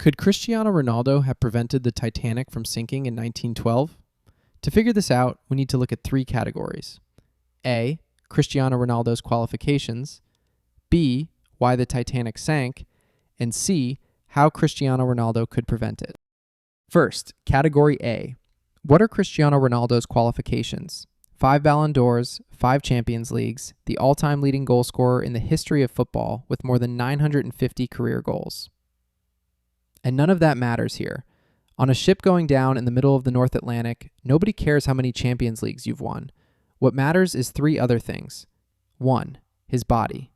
Could Cristiano Ronaldo have prevented the Titanic from sinking in 1912? To figure this out, we need to look at three categories. A. Cristiano Ronaldo's qualifications. B. Why the Titanic sank. And C. How Cristiano Ronaldo could prevent it. First, Category A. What are Cristiano Ronaldo's qualifications? 5 Ballon d'Ors, 5 Champions Leagues, the all-time leading goal scorer in the history of football with more than 950 career goals. And none of that matters here. On a ship going down in the middle of the North Atlantic, nobody cares how many Champions Leagues you've won. What matters is 3 other things. 1. His body.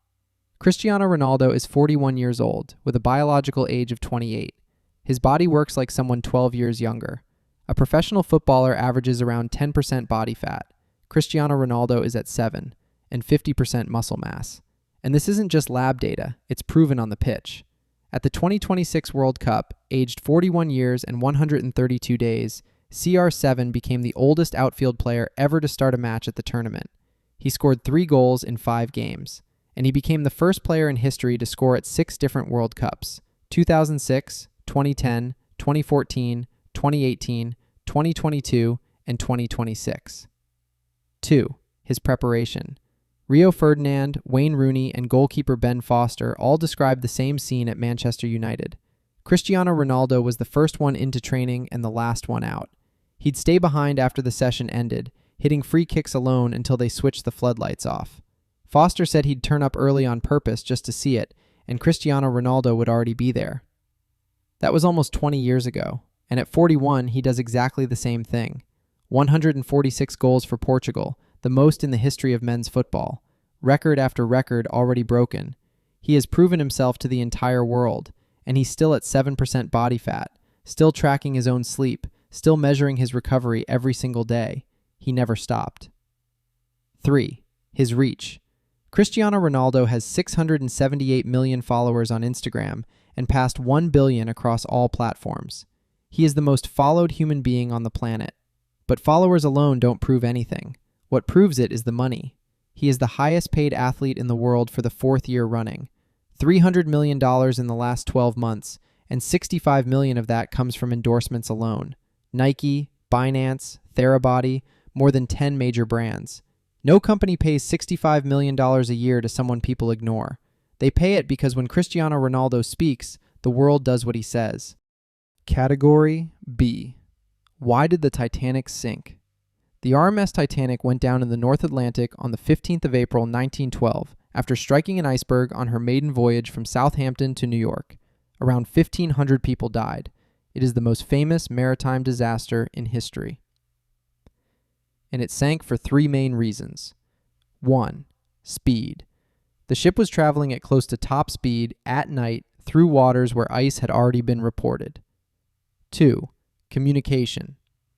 Cristiano Ronaldo is 41 years old, with a biological age of 28. His body works like someone 12 years younger. A professional footballer averages around 10% body fat. Cristiano Ronaldo is at 7, and 50% muscle mass. And this isn't just lab data, it's proven on the pitch. At the 2026 World Cup, aged 41 years and 132 days, CR7 became the oldest outfield player ever to start a match at the tournament. He scored 3 goals in 5 games, and he became the first player in history to score at 6 different World Cups: 2006, 2010, 2014, 2018, 2022, and 2026. 2. His preparation. Rio Ferdinand, Wayne Rooney, and goalkeeper Ben Foster all described the same scene at Manchester United. Cristiano Ronaldo was the first one into training and the last one out. He'd stay behind after the session ended, hitting free kicks alone until they switched the floodlights off. Foster said he'd turn up early on purpose just to see it, and Cristiano Ronaldo would already be there. That was almost 20 years ago, and at 41 he does exactly the same thing. 146 goals for Portugal, the most in the history of men's football. Record after record already broken. He has proven himself to the entire world, and he's still at 7% body fat, still tracking his own sleep, still measuring his recovery every single day. He never stopped. 3. His reach. Cristiano Ronaldo has 678 million followers on Instagram and passed 1 billion across all platforms. He is the most followed human being on the planet. But followers alone don't prove anything. What proves it is the money. He is the highest paid athlete in the world for the 4th year running. $300 million in the last 12 months, and $65 million of that comes from endorsements alone. Nike, Binance, Therabody, more than 10 major brands. No company pays $65 million a year to someone people ignore. They pay it because when Cristiano Ronaldo speaks, the world does what he says. Category B. Why did the Titanic sink? The RMS Titanic went down in the North Atlantic on the 15th of April 1912 after striking an iceberg on her maiden voyage from Southampton to New York. Around 1,500 people died. It is the most famous maritime disaster in history. And it sank for 3 main reasons. 1. Speed. The ship was traveling at close to top speed at night through waters where ice had already been reported. 2. Communication.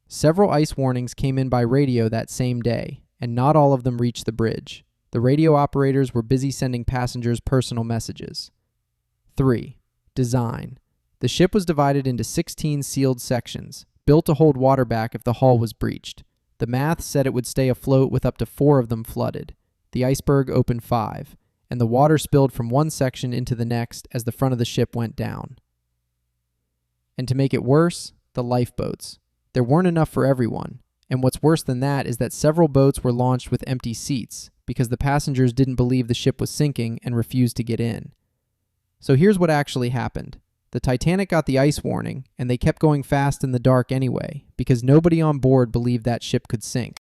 Several ice warnings came in by radio that same day, and not all of them reached the bridge. The radio operators were busy sending passengers personal messages. 3. Design. The ship was divided into 16 sealed sections, built to hold water back if the hull was breached. The math said it would stay afloat with up to 4 of them flooded. The iceberg opened 5, and the water spilled from one section into the next as the front of the ship went down. And to make it worse, the lifeboats. There weren't enough for everyone, and what's worse than that is that several boats were launched with empty seats because the passengers didn't believe the ship was sinking and refused to get in. So here's what actually happened. The Titanic got the ice warning, and they kept going fast in the dark anyway because nobody on board believed that ship could sink.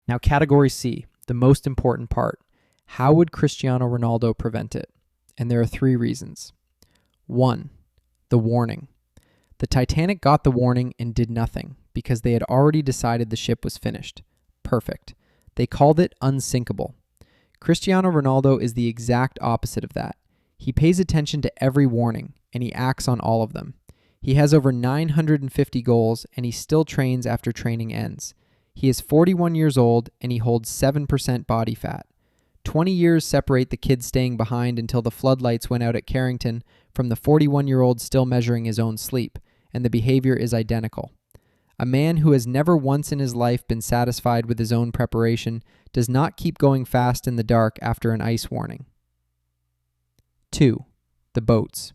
Now, Category C, the most important part. How would Cristiano Ronaldo prevent it? And there are 3 reasons. 1. The warning. The Titanic got the warning and did nothing because they had already decided the ship was finished. Perfect. They called it unsinkable. Cristiano Ronaldo is the exact opposite of that. He pays attention to every warning, and he acts on all of them. He has over 950 goals, and he still trains after training ends. He is 41 years old, and he holds 7% body fat. 20 years separate the kid staying behind until the floodlights went out at Carrington from the 41-year-old still measuring his own sleep, and the behavior is identical. A man who has never once in his life been satisfied with his own preparation does not keep going fast in the dark after an ice warning. 2. The boats.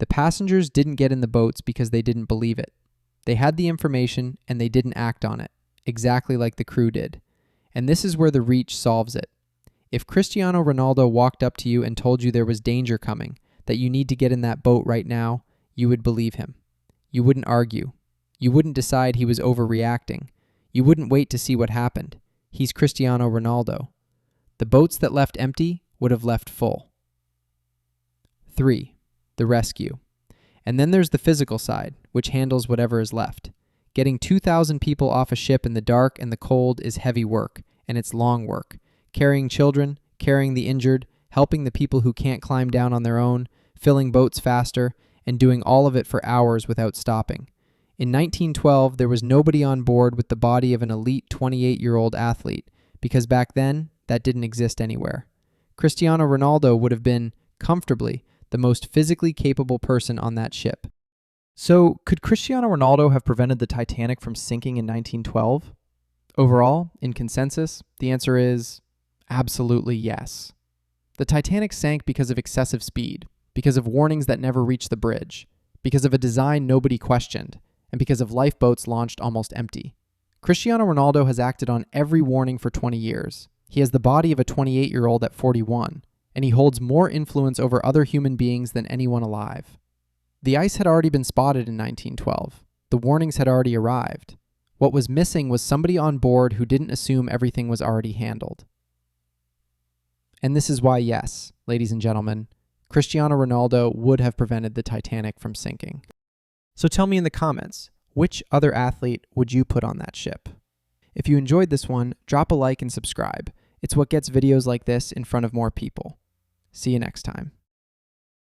The passengers didn't get in the boats because they didn't believe it. They had the information and they didn't act on it, exactly like the crew did. And this is where the reach solves it. If Cristiano Ronaldo walked up to you and told you there was danger coming, that you need to get in that boat right now, you would believe him. You wouldn't argue. You wouldn't decide he was overreacting. You wouldn't wait to see what happened. He's Cristiano Ronaldo. The boats that left empty would have left full. 3. The rescue. And then there's the physical side, which handles whatever is left. Getting 2,000 people off a ship in the dark and the cold is heavy work, and it's long work. Carrying children, carrying the injured, helping the people who can't climb down on their own, filling boats faster, and doing all of it for hours without stopping. In 1912, there was nobody on board with the body of an elite 28-year-old athlete, because back then, that didn't exist anywhere. Cristiano Ronaldo would have been, comfortably, the most physically capable person on that ship. So, could Cristiano Ronaldo have prevented the Titanic from sinking in 1912? Overall, in consensus, the answer is absolutely yes. The Titanic sank because of excessive speed, because of warnings that never reached the bridge, because of a design nobody questioned, and because of lifeboats launched almost empty. Cristiano Ronaldo has acted on every warning for 20 years. He has the body of a 28-year-old at 41, and he holds more influence over other human beings than anyone alive. The ice had already been spotted in 1912. The warnings had already arrived. What was missing was somebody on board who didn't assume everything was already handled. And this is why, yes, ladies and gentlemen, Cristiano Ronaldo would have prevented the Titanic from sinking. So tell me in the comments, which other athlete would you put on that ship? If you enjoyed this one, drop a like and subscribe. It's what gets videos like this in front of more people. See you next time.